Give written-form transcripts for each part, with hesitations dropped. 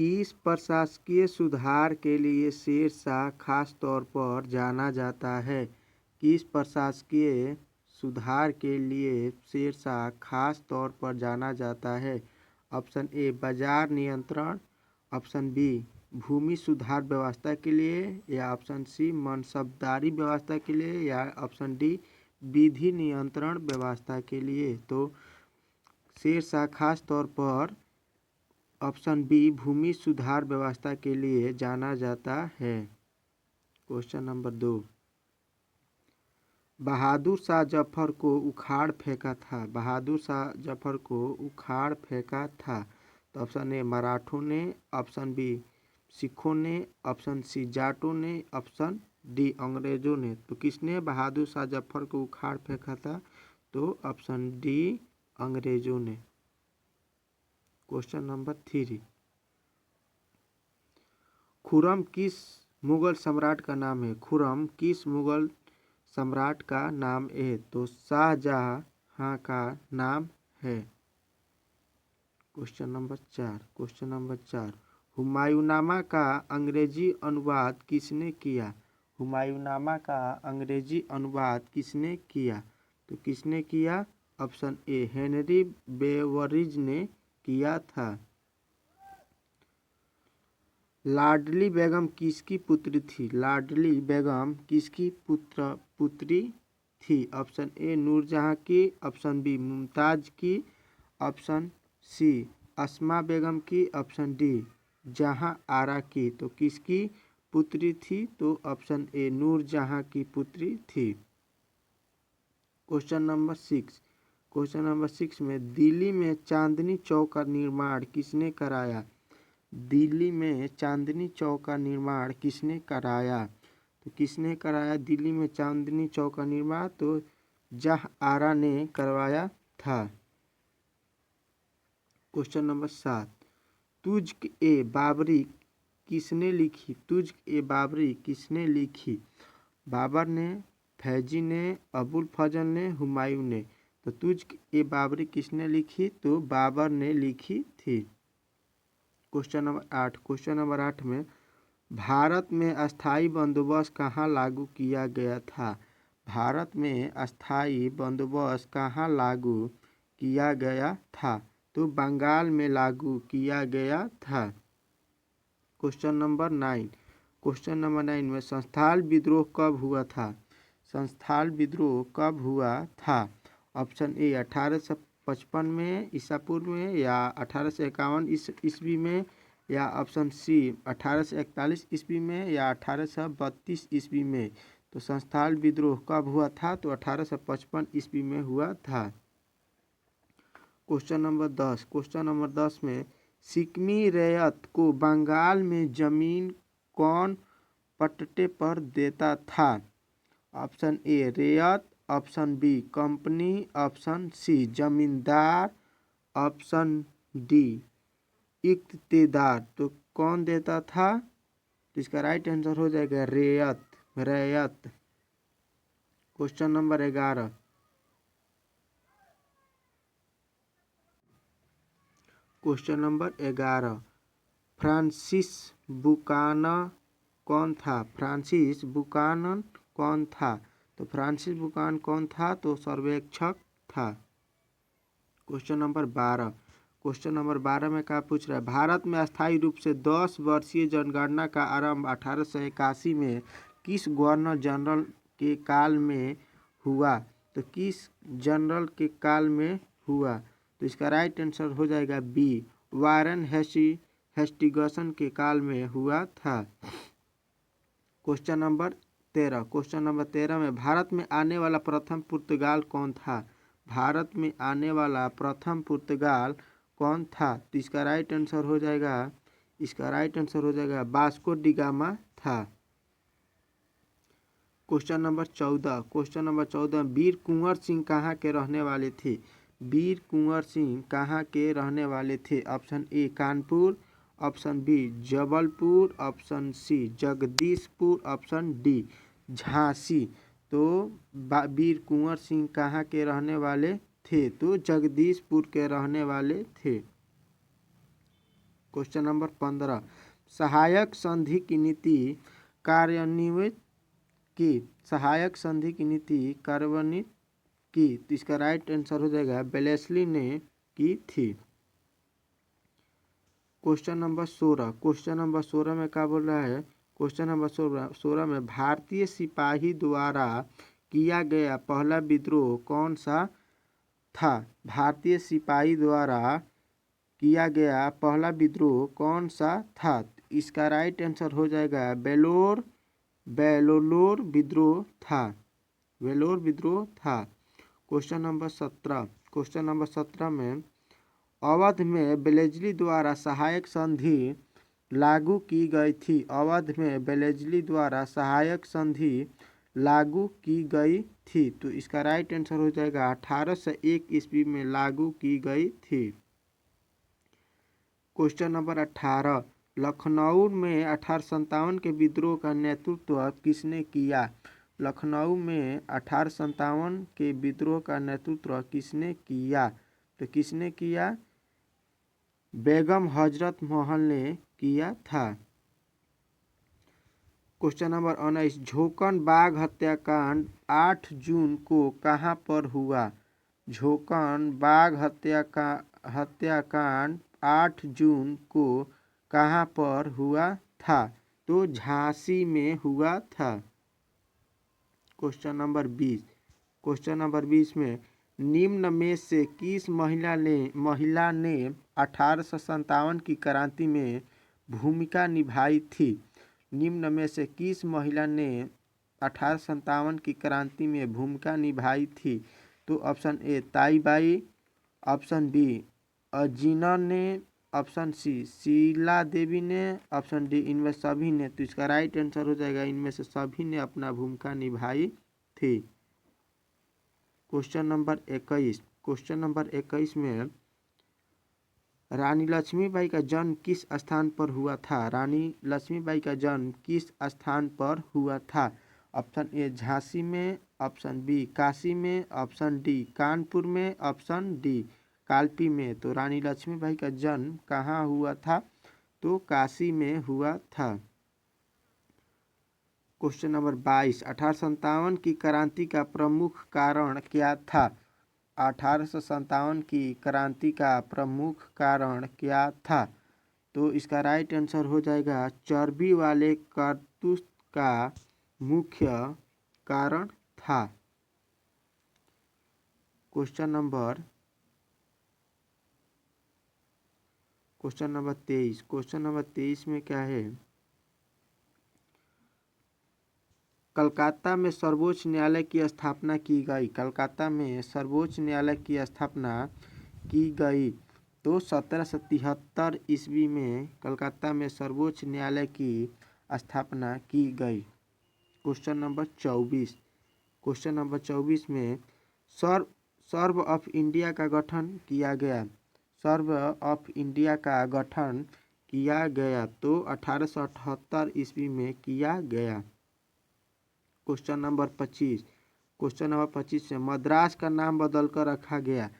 किस प्रशासकीय सुधार के लिए शेरशाह खास तौर पर जाना जाता है? किस प्रशासकीय सुधार के लिए शेरशाह खास तौर पर जाना जाता है? ऑप्शन ए बाजार नियंत्रण, ऑप्शन बी भूमि सुधार व्यवस्था के लिए, या ऑप्शन सी मनसबदारी व्यवस्था के लिए, या ऑप्शन डी विधि नियंत्रण व्यवस्था के लिए। तो शेरशाह खास तौर पर ऑप्शन बी भूमि सुधार व्यवस्था के लिए जाना जाता है। क्वेश्चन नंबर 2, बहादुर शाह जफर को उखाड़ फेंका था। बहादुर शाह जफर को उखाड़ फेंका था। तो ऑप्शन ए मराठों ने, ऑप्शन बी सिखों ने, ऑप्शन सी जाटों ने, ऑप्शन डी अंग्रेजों ने। तो किसने बहादुर शाह जफर को उखाड़ फेंका था? तो ऑप्शन डी अंग्रेजों ने। क्वेश्चन नंबर 3, खुर्रम किस मुगल सम्राट का नाम है? खुर्रम किस मुगल सम्राट का नाम है? तो शाहजहां का नाम है। क्वेश्चन नंबर 4, हुमायूंनामा का अंग्रेजी अनुवाद किसने किया? हुमायूंनामा का अंग्रेजी अनुवाद किसने किया? तो किसने किया? ऑप्शन ए हेनरी बेवरिज ने किया था। लाडली बेगम किसकी पुत्री थी? लाडली बेगम किसकी पुत्री थी? ऑप्शन ए नूरजहां की, ऑप्शन बी मुमताज की, ऑप्शन सी अस्मा बेगम की, ऑप्शन डी जहां आरा की। तो किसकी पुत्री थी? तो ऑप्शन ए नूरजहां की पुत्री थी। क्वेश्चन नंबर 6 में दिल्ली में चांदनी चौक का निर्माण किसने कराया? दिल्ली में चांदनी चौक का निर्माण किसने कराया? तो किसने कराया दिल्ली में चांदनी चौक का निर्माण? तो जहां आरा ने करवाया था। क्वेश्चन नंबर 7, तुझ-ए बाबरी किसने लिखी? तुझ-ए बाबरी किसने लिखी? बाबर ने, फैजी ने, अबुल फजल ने, हुमायूं ने। तो तुझ-ए बाबरी किसने लिखी? तो बाबर ने लिखी थी। क्वेश्चन नंबर 8 में भारत में अस्थाई बंदोबस्त कहाँ लागू किया गया था? भारत में अस्थाई बंदोबस्त कहाँ लागू किया गया था? तो बंगाल में लागू किया गया था। क्वेश्चन नंबर 9 में संथाल विद्रोह कब हुआ था? संथाल विद्रोह कब हुआ था? ऑप्शन ए 1855 में ईसा पूर्व में, या 1851 ईस्वी में, या ऑप्शन सी 1841 ईस्वी में, या 1832 ईस्वी में। तो संथाल विद्रोह कब हुआ था? तो 1855 ईस्वी में हुआ था। क्वेश्चन नंबर 10 में सिक्मी रैयत को बंगाल में जमीन कौन पट्टे पर देता था? ऑप्शन ए रैयत, option B company, option C zamindar, option D इक्तेदार। तो कौन देता था? तो इसका राइट आंसर हो जाएगा रैयत। क्वेश्चन नंबर 11, फ्रांसिस बुकानन कौन था? फ्रांसिस बुकानन कौन था? तो फ्रांसिस बुकानन कौन था? तो सर्वेक्षक था। क्वेश्चन नंबर 12 में क्या पूछ रहा है? भारत में अस्थायी रूप से 10 वर्षीय जनगणना का आरंभ 1881 में किस गवर्नर जनरल के काल में हुआ? तो किस जनरल के काल में हुआ? तो इसका राइट आंसर हो जाएगा बी वारेन हेस्टिंग्स के काल में हुआ था। क्वेश्चन नंबर 13 में भारत में आने वाला प्रथम पुर्तगाल कौन था? भारत में आने वाला प्रथम पुर्तगाल कौन था? तो इसका राइट आंसर हो जाएगा वास्को डी गामा था। क्वेश्चन नंबर 14 वीर कुंवर सिंह कहाँ के रहने वाले थे? वीर कुंवर सिंह कहाँ के रहने वाले थे? Option A Kanpur, option B Jabalpur, option C Jagdishpur, option D Jhansi. तो वीर कुंवर सिंह कहाँ के रहने वाले थे? तो जगदीशपुर के रहने वाले थे। क्वेश्चन नंबर 15, सहायक संधि की नीति कार्यान्वित की, सहायक संधि की नीति कार्यान्वित की, तो इसका राइट आंसर हो जाएगा वेलेस्ली ने की थी। क्वेश्चन नंबर 16, क्वेश्चन नंबर 16 में क्या बोल रहा है, क्वेश्चन नंबर 16 में भारतीय सिपाही द्वारा किया गया पहला विद्रोह कौन सा था। भारतीय सिपाही द्वारा किया गया पहला विद्रोह कौन सा था। इसका राइट आंसर हो जाएगा बेलोर विद्रोह था, वेलोर विद्रोह था। क्वेश्चन नंबर 17, क्वेश्चन नंबर 17 में अवध में वेलेस्ली द्वारा सहायक संधि लागू की गई थी। अवध में वेलेस्ली द्वारा सहायक संधि लागू की गई थी, तो इसका राइट आंसर हो जाएगा 1801 ईस्वी में लागू की गई थी। क्वेश्चन नंबर 18, लखनऊ में 1857 के विद्रोह का नेतृत्व किसने किया। लखनऊ में 1857 के विद्रोह का नेतृत्व किसने किया, तो किसने किया, बेगम हजरत महल ने किया था। क्वेश्चन नंबर 19, झोंकन बाग हत्याकांड 8 जून को कहां पर हुआ। झोंकन बाग हत्याकांड 8 जून को कहां पर हुआ था, तो झांसी में हुआ था। क्वेश्चन नंबर 20, क्वेश्चन नंबर 20 में निम्न में से किस महिला ने 1857 की क्रांति में भूमिका निभाई थी। निम्न में से किस महिला ने 1857 की क्रांति में भूमिका निभाई थी, तो option A Taibai, option B Ajina ने, ऑप्शन सी शीला देवी ने, ऑप्शन डी इनमें सभी ने। तो इसका राइट आंसर हो जाएगा इनमें से सभी ने अपना भूमिका निभाई थी। क्वेश्चन नंबर 21, क्वेश्चन नंबर 21 में रानी लक्ष्मीबाई का जन्म किस स्थान पर हुआ था। रानी लक्ष्मीबाई का जन्म किस स्थान पर हुआ था। ऑप्शन ए झांसी में, ऑप्शन बी काशी में, ऑप्शन डी कानपुर में, ऑप्शन डी कालपी में। तो रानी लक्ष्मीबाई का जन्म कहाँ हुआ था, तो काशी में हुआ था। क्वेश्चन नंबर 22, 1857 की क्रांति का प्रमुख कारण क्या था। 1857 की क्रांति का प्रमुख कारण क्या था, तो इसका राइट आंसर हो जाएगा चर्बी वाले कारतूस का मुख्य कारण था। क्वेश्चन नंबर 23, क्वेश्चन नंबर 23 में क्या है, कलकत्ता में सर्वोच्च न्यायालय की स्थापना की गई। कलकत्ता में सर्वोच्च न्यायालय की स्थापना की गई, तो 1773 ईस्वी में कलकत्ता में सर्वोच्च न्यायालय की स्थापना की गई। क्वेश्चन नंबर 24, क्वेश्चन नंबर 24 में सर्व ऑफ इंडिया का गठन किया गया। सर्व ऑफ इंडिया का गठन किया गया, तो 1878 ईस्वी में किया गया। क्वेश्चन नंबर 25, क्वेश्चन नंबर 25 में मद्रास का नाम बदलकर रखा गया।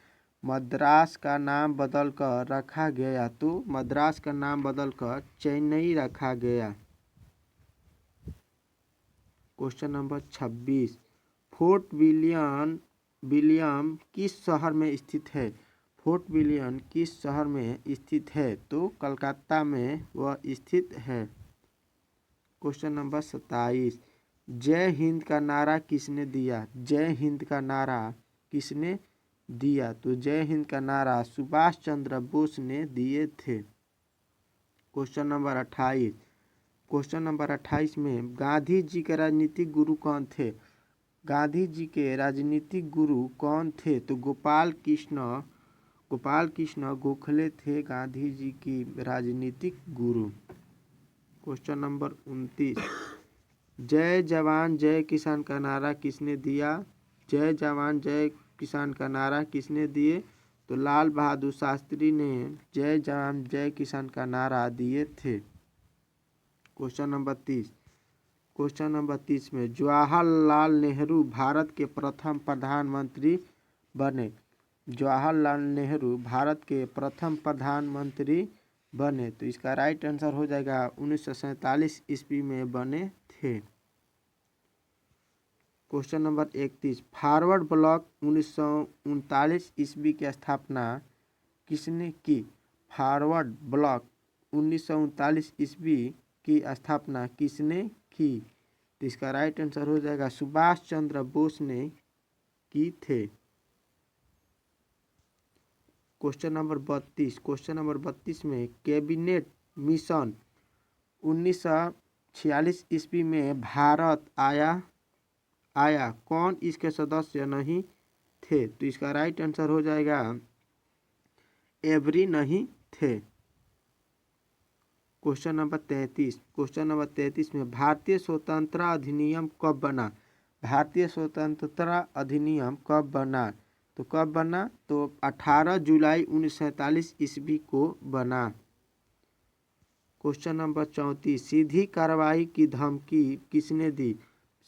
मद्रास का नाम बदलकर रखा गया, तो मद्रास का नाम बदलकर चेन्नई रखा गया। क्वेश्चन नंबर 26, फोर्ट विलियम किस शहर में स्थित है। फोर्ट विलियम किस शहर में स्थित है, तो कलकत्ता में वह स्थित है। क्वेश्चन नंबर 27, जय हिंद का नारा किसने दिया। जय हिंद का नारा किसने दिया, तो जय हिंद का नारा सुभाष चंद्र बोस ने दिए थे। क्वेश्चन नंबर 28, क्वेश्चन नंबर 28 में गांधी जी के राजनीतिक गुरु कौन थे। गांधी जी के राजनीतिक गुरु कौन थे, तो गोपाल कृष्ण गोखले थे गांधी जी की राजनीतिक गुरु। क्वेश्चन नंबर 29, जय जवान जय किसान का नारा किसने दिया। जय जवान जय किसान का नारा किसने दिए, तो लाल बहादुर शास्त्री ने जय जवान जय किसान का नारा दिए थे। क्वेश्चन नंबर 30, क्वेश्चन नंबर 30 में जवाहरलाल नेहरू भारत के प्रथम प्रधानमंत्री बने। जवाहरलाल नेहरू भारत के प्रथम प्रधानमंत्री बने। तो इसका राइट आंसर हो जाएगा 1947 ईस्वी में बने थे। क्वेश्चन नंबर 31, फॉरवर्ड ब्लॉक 1939 ईस्वी की स्थापना किसने की? फॉरवर्ड ब्लॉक 1939 ईस्वी की स्थापना किसने की? तो इसका राइट आंसर हो जाएगा सुभाष चंद्र बोस ने की थे। क्वेश्चन नंबर 32 में कैबिनेट मिशन 1946 ईस्वी में भारत आया कौन इसके सदस्य नहीं थे? तो इसका राइट आंसर हो जाएगा एवरी नहीं थे। क्वेश्चन नंबर 33 में भारतीय स्वतंत्रता अधिनियम कब बना? भारतीय स्वतंत्रता अधिनियम कब बना? तो कब बना? तो 18 जुलाई 1947 ईस्वी को बना। क्वेश्चन नंबर 34, सीधी कार्रवाई की धमकी किसने दी?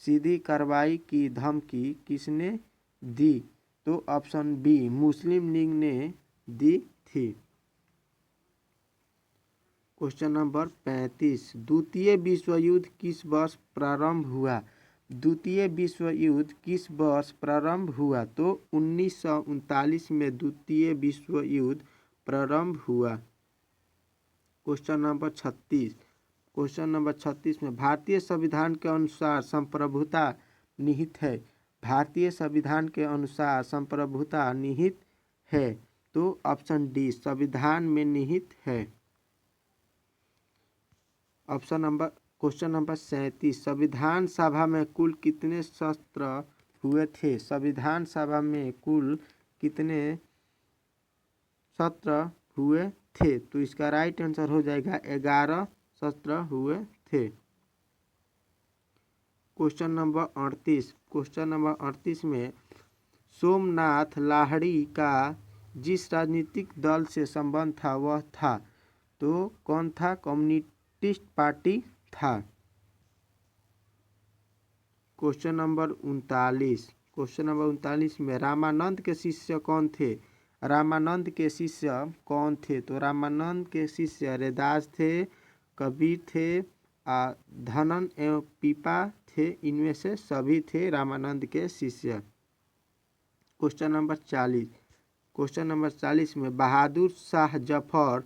सीधी कार्रवाई की धमकी किसने दी? तो ऑप्शन बी मुस्लिम लीग ने दी थी। क्वेश्चन नंबर 35, द्वितीय विश्व युद्ध किस वर्ष प्रारंभ हुआ? द्वितीय विश्व युद्ध किस वर्ष प्रारंभ हुआ? तो 1939 में द्वितीय विश्व युद्ध प्रारंभ हुआ। क्वेश्चन नंबर 36 में भारतीय संविधान के अनुसार संप्रभुता निहित है। भारतीय संविधान के अनुसार संप्रभुता निहित है। तो ऑप्शन डी संविधान में निहित है। क्वेश्चन नंबर 37, संविधान सभा में कुल कितने सत्र हुए थे? संविधान सभा में कुल कितने सत्र हुए थे? तो इसका राइट आंसर हो जाएगा 11 सत्र हुए थे। क्वेश्चन नंबर 38 में सोमनाथ लाहिड़ी का जिस राजनीतिक दल से संबंध था वह था, तो कौन था? कम्युनिस्ट पार्टी था। क्वेश्चन नंबर 39 में रामानंद के शिष्य कौन थे? रामानंद के शिष्य कौन थे? तो रामानंद के शिष्य रैदास थे, कबीर थे, धनन एवं पीपा थे। इनमें से सभी थे रामानंद के शिष्य। क्वेश्चन नंबर 40 में बहादुर शाह जफर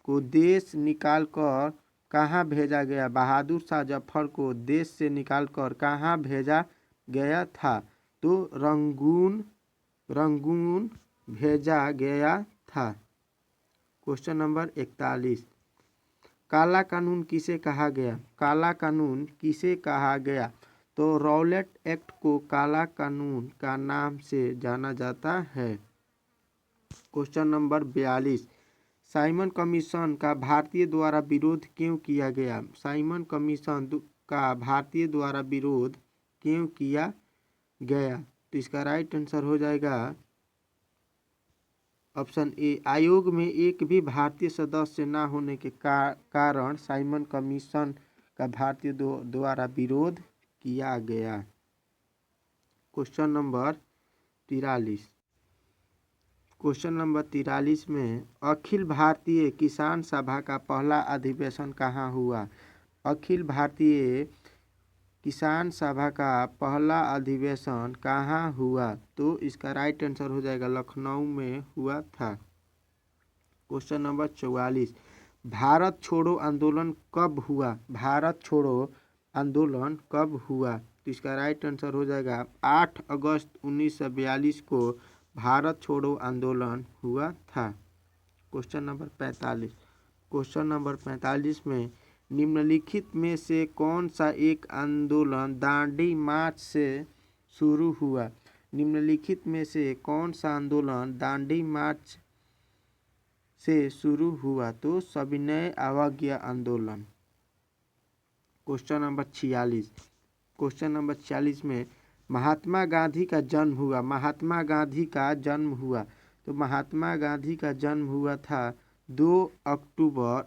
को देश निकालकर कहाँ भेजा गया? बहादुर शाह जफर को देश से निकालकर कहाँ भेजा गया था? तो रंगून भेजा गया था। क्वेश्चन नंबर 41, काला कानून किसे कहा गया? काला कानून किसे कहा गया? तो रॉलेट एक्ट को काला कानून का नाम से जाना जाता है। क्वेश्चन नंबर 42, साइमन कमीशन का भारतीय द्वारा विरोध क्यों किया गया? साइमन कमीशन का भारतीय द्वारा विरोध क्यों किया गया? तो इसका राइट आंसर हो जाएगा ऑप्शन ए आयोग में एक भी भारतीय सदस्य न होने के कारण साइमन कमीशन का भारतीय द्वारा विरोध किया गया। क्वेश्चन नंबर 43 में अखिल भारतीय किसान सभा का पहला अधिवेशन कहाँ हुआ? अखिल भारतीय किसान सभा का पहला अधिवेशन कहाँ हुआ? तो इसका राइट आंसर हो जाएगा लखनऊ में हुआ था। क्वेश्चन नंबर 44, भारत छोड़ो आंदोलन कब हुआ? भारत छोड़ो आंदोलन कब हुआ? तो इसका राइट आंसर हो जाएगा 8 अगस्त 1942 को भारत छोड़ो आंदोलन हुआ था। क्वेश्चन नंबर 45 में निम्नलिखित में से कौन सा एक आंदोलन दांडी मार्च से शुरू हुआ? निम्नलिखित में से कौन सा आंदोलन दांडी मार्च से शुरू हुआ? तो सविनय अवज्ञा आंदोलन। क्वेश्चन नंबर 46 में महात्मा गांधी का जन्म हुआ। महात्मा गांधी का जन्म हुआ। तो महात्मा गांधी का जन्म हुआ था 2 अक्टूबर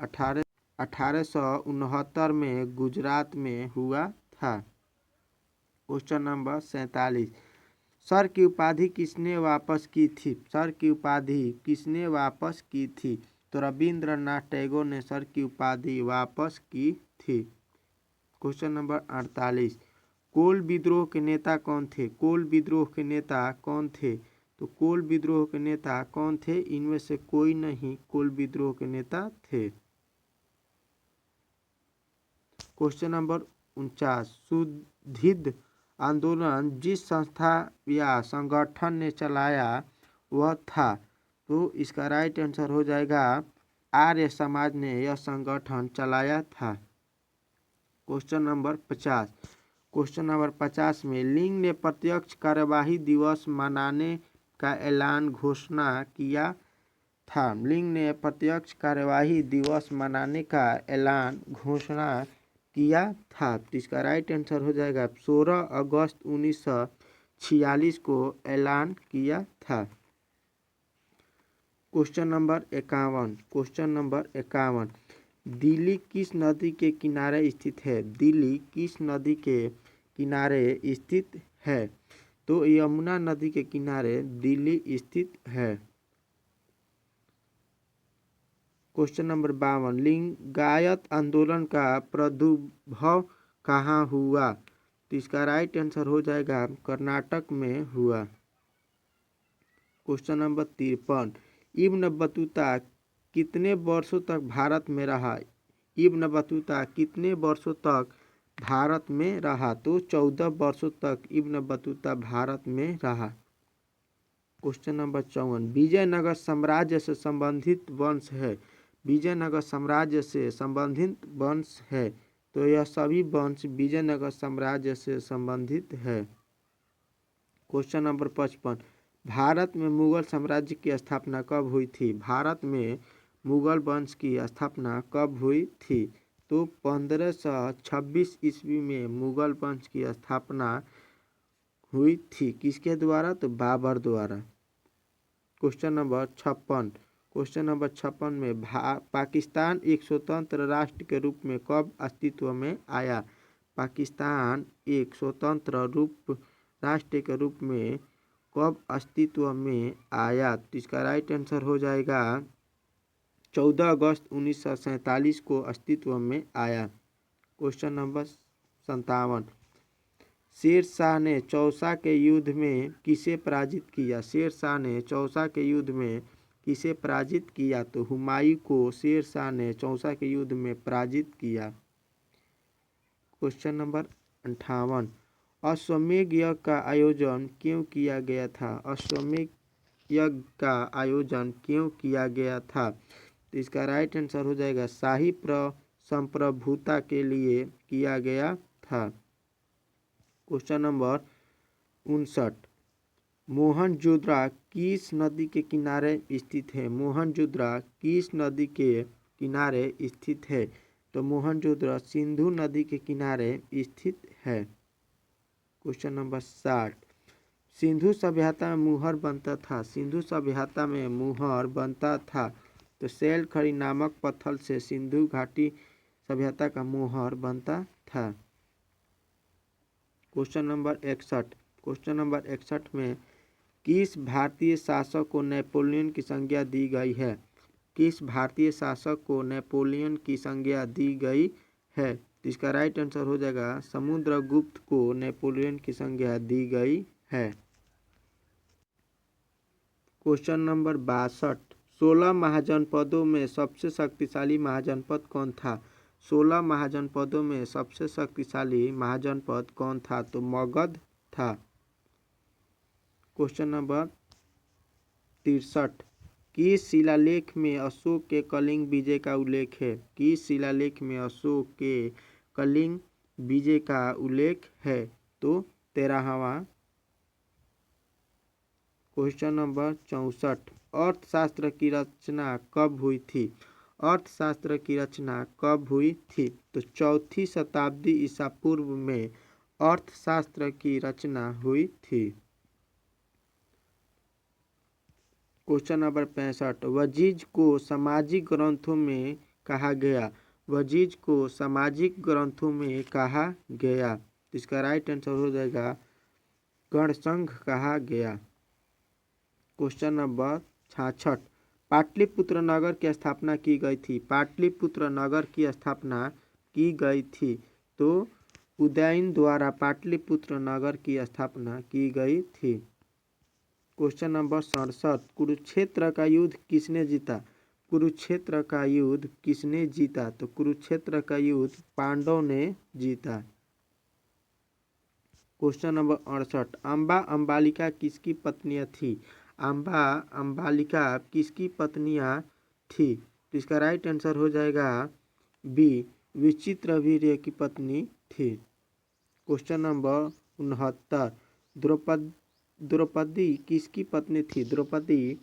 1869 में गुजरात में हुआ था। क्वेश्चन नंबर 47, सर की उपाधि किसने वापस की थी? सर की उपाधि किसने वापस की थी? तो रविंद्रनाथ टैगोर ने सर की उपाधि वापस की थी। क्वेश्चन नंबर 48, कोल विद्रोह के नेता कौन थे? कोल विद्रोह के नेता कौन थे? तो कोल विद्रोह के नेता कौन थे? इनमें से कोई नहीं कोल विद्रोह के नेता थे। क्वेश्चन नंबर 49, सुदीध आंदोलन जिस संस्था या संगठन ने चलाया वह था? तो इसका राइट आंसर हो जाएगा आर्य समाज ने यह संगठन चलाया था। क्वेश्चन नंबर 50, क्वेश्चन नंबर 50 में लिंग ने प्रत्यक्ष कार्यवाही दिवस मनाने का ऐलान घोषणा किया था। लिंग ने प्रत्यक्ष कार्यवाही दिवस मनाने का ऐलान घोषणा किया था। तो इसका राइट आंसर हो जाएगा 16 अगस्त 1946 को ऐलान किया था। Question number 51, question number 51, Delhi किस नदी के किनारे स्थित है? दिल्ली किस नदी के किनारे स्थित है? तो यमुना नदी के किनारे दिल्ली स्थित है। क्वेश्चन नंबर 52, लिंगायत आंदोलन का प्रादुर्भाव कहाँ हुआ? तो इसका राइट आंसर हो जाएगा कर्नाटक में हुआ। क्वेश्चन नंबर 53, इब्न बतूता कितने वर्षों तक भारत में रहा? इब्न बतूता कितने वर्षों तक भारत में रहा? तो 14 वर्षों तक इब्न बतूता भारत में रहा। क्वेश्चन नंबर 54, विजयनगर साम्राज्य से संबंधित वंश है? विजयनगर साम्राज्य से संबंधित वंश है तो यह सभी वंश विजयनगर साम्राज्य से संबंधित है। क्वेश्चन नंबर 55, भारत में मुगल साम्राज्य की स्थापना कब हुई थी? भारत में मुगल वंश की स्थापना कब हुई थी? तो 1526 ईस्वी में मुगल वंश की स्थापना हुई थी। किसके द्वारा? तो बाबर द्वारा। क्वेश्चन नंबर 56, क्वेश्चन नंबर 56 में पाकिस्तान एक स्वतंत्र राष्ट्र के रूप में कब अस्तित्व में आया? पाकिस्तान एक स्वतंत्र राष्ट्र के रूप में कब अस्तित्व में आया? तो इसका राइट आंसर हो जाएगा 14 अगस्त 1947 को अस्तित्व में आया। क्वेश्चन नंबर 57, शेर शाह ने चौसा के युद्ध में किसे पराजित किया? शेर शाह ने चौसा के युद्ध में किसे पराजित किया? तो हुमायूं को शेर शाह ने चौसा के युद्ध में पराजित किया। क्वेश्चन नंबर 58, अश्वमेध यज्ञ का आयोजन क्यों किया गया था? अश्वमेध यज्ञ का आयोजन क्यों किया गया था? तो इसका राइट आंसर हो जाएगा शाही संप्रभुता के लिए किया गया था। क्वेश्चन नंबर 59, मोहनजोदड़ो किस नदी के किनारे स्थित है? मोहनजोदड़ो किस नदी के किनारे स्थित है? तो मोहनजोदड़ो सिंधु नदी के किनारे स्थित है। क्वेश्चन नंबर 60, सिंधु सभ्यता में मुहर बनता था? सिंधु सभ्यता में मुहर बनता था तो सैलखड़ी नामक पत्थर से सिंधु घाटी सभ्यता का मुहर बनता था। क्वेश्चन नंबर 61, क्वेश्चन नंबर 61 में किस भारतीय शासक को नेपोलियन की संज्ञा दी गई है? किस भारतीय शासक को नेपोलियन की संज्ञा दी गई है? तो इसका राइट आंसर हो जाएगा समुद्रगुप्त को नेपोलियन की संज्ञा दी गई है। क्वेश्चन नंबर 62, 16 महाजनपदों में सबसे शक्तिशाली महाजनपद कौन था? 16 महाजनपदों में सबसे शक्तिशाली महाजनपद कौन था? तो मगध था। क्वेश्चन नंबर 63, किस शिलालेख में अशोक के कलिंग विजय का उल्लेख है? किस शिलालेख में अशोक के कलिंग विजय का उल्लेख है? तो 13वां। क्वेश्चन नंबर 64, अर्थशास्त्र की रचना कब हुई थी? अर्थशास्त्र की रचना कब हुई थी? तो 4वीं शताब्दी ईसा पूर्व में अर्थशास्त्र की रचना हुई थी। क्वेश्चन नंबर 65, वजीज को सामाजिक ग्रंथों में कहा गया? वजीज को सामाजिक ग्रंथों में कहा गया। तो इसका राइट आंसर हो जाएगा गणसंघ कहा गया? क्वेश्चन नंबर 66 पाटलिपुत्र नगर की स्थापना की गई थी? पाटलिपुत्र नगर की स्थापना की गई थी तो उदयन द्वारा पाटलिपुत्र नगर की स्थापना की गई थी। क्वेश्चन नंबर 67 कुरुक्षेत्र का युद्ध किसने जीता? कुरुक्षेत्र का युद्ध किसने जीता? तो कुरुक्षेत्र का युद्ध पांडवों ने जीता। क्वेश्चन नंबर 68 अम्बा अम्बालिका किसकी पत्नियां थी? अम्बा अम्बालिका किसकी पत्नियां थी? तो इसका राइट आंसर हो जाएगा बी, विचित्रवीर्य की पत्नी थी। क्वेश्चन नंबर 69 द्रौपदी किसकी पत्नी थी? द्रौपदी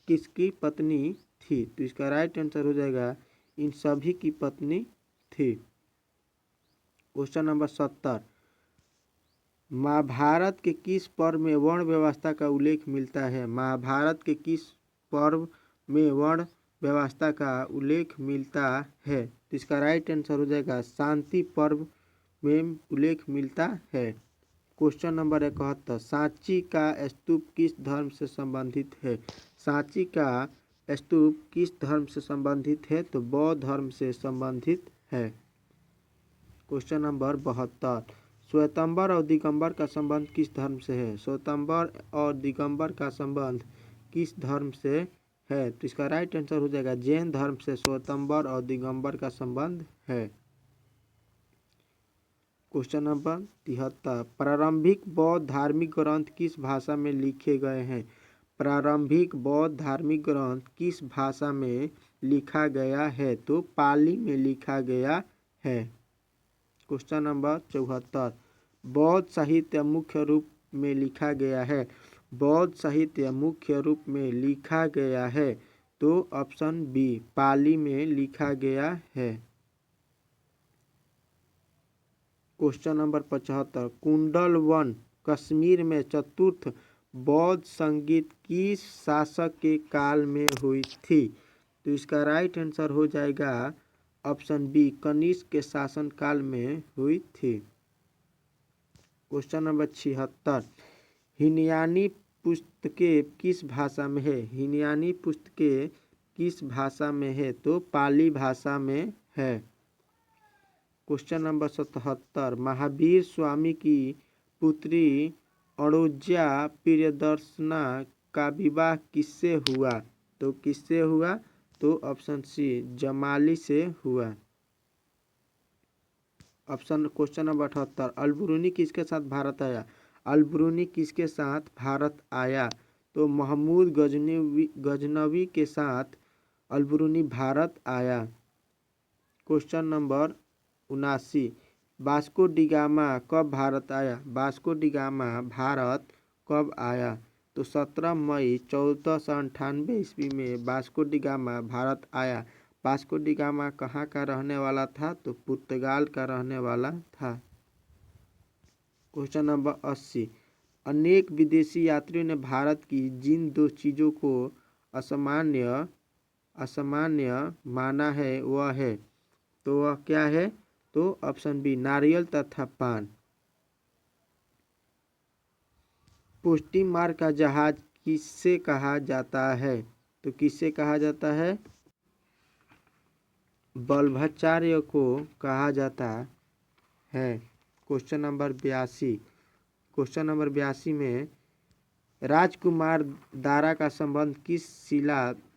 किसकी पत्नी थी? तो इसका राइट आंसर हो जाएगा इन सभी की पत्नी थी। क्वेश्चन नंबर 70 महाभारत के किस पर्व में वर्ण व्यवस्था का उल्लेख मिलता है? महाभारत के किस पर्व में वर्ण व्यवस्था का उल्लेख मिलता है? तो इसका राइट आंसर हो जाएगा शांति पर्व में उल्लेख मिलता है। क्वेश्चन नंबर 71 सांची का स्तूप किस धर्म से संबंधित है? सांची का स्तूप किस धर्म से संबंधित है? तो बौद्ध धर्म से संबंधित है। क्वेश्चन नंबर 72 श्वेतंबर और दिगंबर का संबंध किस धर्म से है? श्वेतंबर और दिगंबर का संबंध किस धर्म से है? तो इसका राइट आंसर हो जाएगा जैन धर्म से श्वेतंबर और दिगंबर का संबंध है। क्वेश्चन नंबर 73 प्रारंभिक बौद्ध धार्मिक ग्रंथ किस भाषा में लिखे गए हैं? प्रारंभिक बौद्ध धार्मिक ग्रंथ किस भाषा में लिखा गया है? तो पाली में लिखा गया है। क्वेश्चन नंबर 74 बौद्ध साहित्य मुख्य रूप में लिखा गया है? बौद्ध साहित्य मुख्य रूप में लिखा गया है तो ऑप्शन बी पाली में लिखा गया है। क्वेश्चन नंबर 75 कुंडल वन कश्मीर में चतुर्थ बौद्ध संगीत किस शासक के काल में हुई थी? तो इसका राइट आंसर हो जाएगा ऑप्शन बी कनिष्क के शासन काल में हुई थी। क्वेश्चन नंबर 76 हिनयानी पुस्तकें किस भाषा में है? हिनयानी पुस्तकें किस भाषा में है? तो पाली भाषा में है। क्वेश्चन नंबर 77 महावीर स्वामी की पुत्री अणुजा प्रियदर्शना का विवाह किससे हुआ? तो किससे हुआ? तो ऑप्शन सी जमाली से हुआ। क्वेश्चन नंबर 78 अलबरूनी किसके साथ भारत आया? अलबरूनी किसके साथ भारत आया? तो महमूद गजनवी के साथ अलबरूनी भारत आया। Question number 79 Vasco D gamma कब भारत आया? वास्को डी गामा भारत कब आया? तो 17 मई 1498 ईस्वी में वास्को डी गामा भारत आया। वास्को डी गामा कहाँ का रहने वाला था? तो पुर्तगाल का रहने वाला था। क्वेश्चन नंबर 80 अनेक विदेशी यात्रियों ने भारत की जिन दो चीज़ों को असामान्य माना है वह है, तो वह क्या है? तो ऑप्शन बी नारियल तथा पान। पुष्टि मार्ग का जहाज किससे कहा जाता है? तो किससे कहा जाता है? वल्लभाचार्य को कहा जाता है। क्वेश्चन नंबर 82 में राजकुमार दारा का संबंध किस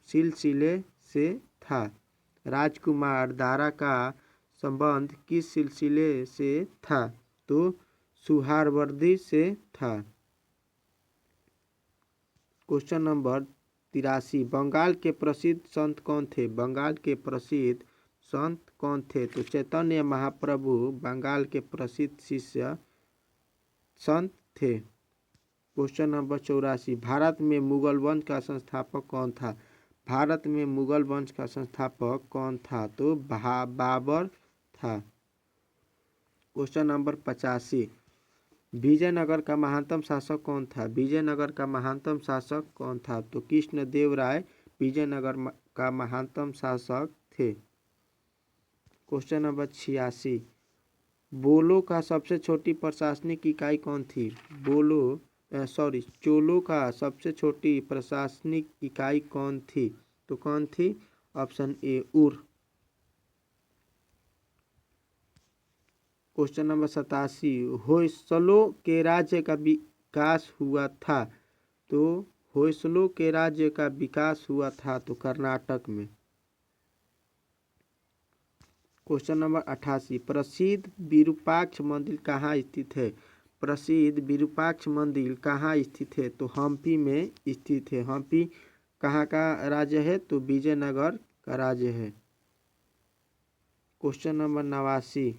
सिलसिले से था? राजकुमार दारा का संबंध किस सिलसिले से था? तो सुहारवर्दी से था। क्वेश्चन नंबर 83 बंगाल के प्रसिद्ध संत कौन थे? बंगाल के प्रसिद्ध संत कौन थे? तो चैतन्य महाप्रभु बंगाल के प्रसिद्ध शिष्य संत थे। क्वेश्चन नंबर 84 भारत में मुगल वंश का संस्थापक कौन था? भारत में मुगल वंश का संस्थापक कौन था? तो बाबर था। क्वेश्चन नंबर 85 विजयनगर का महानतम शासक कौन था? विजयनगर का महानतम शासक कौन था? तो कृष्णदेव राय विजयनगर का महानतम शासक थे। क्वेश्चन नंबर 86 बोलो का सबसे छोटी प्रशासनिक इकाई कौन थी? बोलो चोलों का सबसे छोटी प्रशासनिक इकाई कौन थी? तो कौन थी? ऑप्शन ए उर। क्वेश्चन नंबर 87, होयसलों के राज्य का विकास हुआ था। तो होयसलों के राज्य का विकास हुआ था तो कर्नाटक में। क्वेश्चन नंबर 88, प्रसिद्ध विरूपाक्ष मंदिर कहाँ स्थित है? प्रसिद्ध विरूपाक्ष मंदिर कहाँ स्थित है? तो हम्पी में स्थित है। हम्पी कहाँ का राज्य है? तो विजयनगर का राज्य है। क्वेश्चन नंबर 89,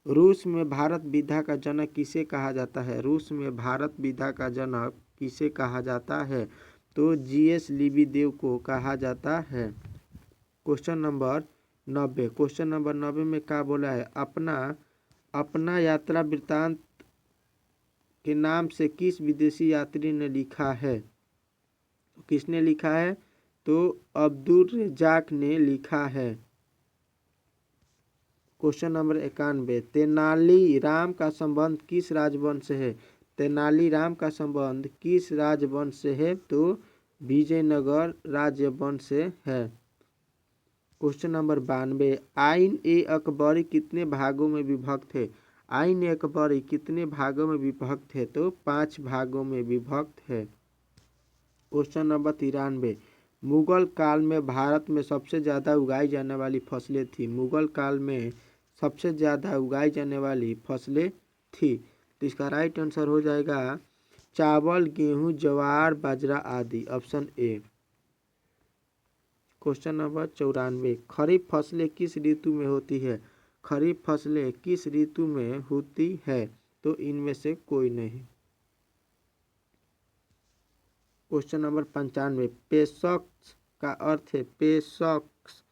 रूस में भारत विधा का जनक किसे कहा जाता है? रूस में भारत विधा का जनक किसे कहा जाता है? तो जीएस लिबिदेव को कहा जाता है। क्वेश्चन नंबर 90, क्वेश्चन नंबर 90 में क्या बोला है? अपना यात्रा वृत्तांत के नाम से किस विदेशी यात्री ने लिखा है? किसने लिखा है? तो अब्दुल रज़ाक ने लिखा है। क्वेश्चन नंबर 91, तेनाली राम का संबंध किस राजवंश से है? तेनाली राम का संबंध किस राजवंश से है? तो विजयनगर राजवंश से है। क्वेश्चन नंबर 92, आइन ए अकबरी कितने भागों में विभक्त है? आइन ए अकबरी कितने भागों में विभक्त है? तो 5 भागों में विभक्त है। क्वेश्चन नंबर 93, मुगल काल में भारत में सबसे ज़्यादा उगाई जाने वाली फसलें थी। मुगल काल में सबसे ज़्यादा उगाई जाने वाली फसलें थी। तो इसका राइट आंसर हो जाएगा चावल, गेहूं, ज्वार, बाजरा आदि, ऑप्शन ए। क्वेश्चन नंबर 94, खरीफ फसलें किस ऋतु में होती है? खरीफ फसलें किस ऋतु में होती है? तो इनमें से कोई नहीं। क्वेश्चन नंबर 95, पेशक्स का अर्थ है? पेशक्स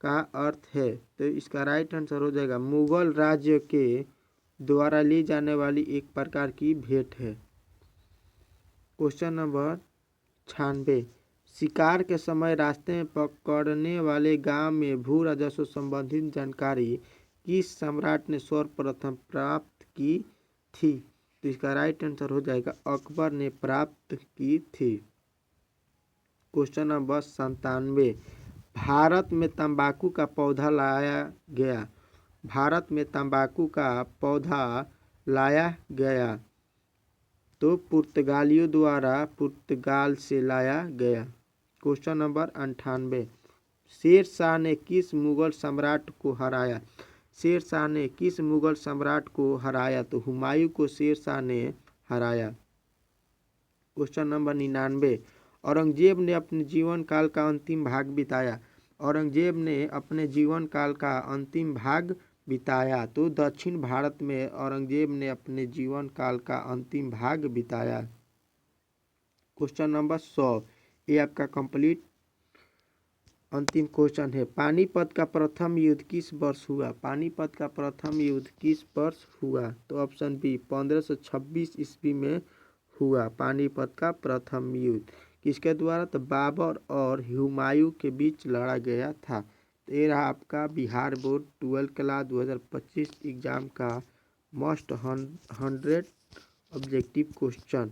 का अर्थ है, तो इसका राइट आंसर हो जाएगा मुगल राज्य के द्वारा ली जाने वाली एक प्रकार की भेंट है। क्वेश्चन नंबर 96, शिकार के समय रास्ते में पकड़ने वाले गांव में भू राजस्व संबंधित जानकारी किस सम्राट ने सर्वप्रथम प्राप्त की थी? तो इसका राइट आंसर हो जाएगा अकबर ने प्राप्त की थी। क्वेश्चन नंबर 97, भारत में तंबाकू का पौधा लाया गया। भारत में तंबाकू का पौधा लाया गया तो पुर्तगालियों द्वारा पुर्तगाल से लाया गया। क्वेश्चन नंबर 98, शेर शाह ने किस मुगल सम्राट को हराया? शेर शाह ने किस मुगल सम्राट को हराया? तो हुमायूं को शेर शाह ने हराया। क्वेश्चन नंबर 99, औरंगजेब ने अपने जीवन काल का अंतिम भाग बिताया। औरंगजेब ने अपने जीवन काल का अंतिम भाग बिताया तो दक्षिण भारत में औरंगजेब ने अपने जीवन काल का अंतिम भाग बिताया। क्वेश्चन नंबर 100, ये आपका कंप्लीट अंतिम क्वेश्चन है। पानीपत का प्रथम युद्ध किस वर्ष हुआ? पानीपत का प्रथम युद्ध किस वर्ष हुआ? तो ऑप्शन बी 1526 ईस्वी में हुआ पानीपत का प्रथम युद्ध। किसके द्वारा? तो बाबर और हुमायूं के बीच लड़ा गया था। तो ये रहा आपका बिहार बोर्ड 12 क्लास 2025 एग्जाम का मोस्ट 100 ऑब्जेक्टिव क्वेश्चन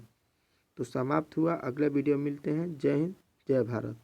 तो समाप्त हुआ। अगले वीडियो मिलते हैं। जय हिंद, जय भारत।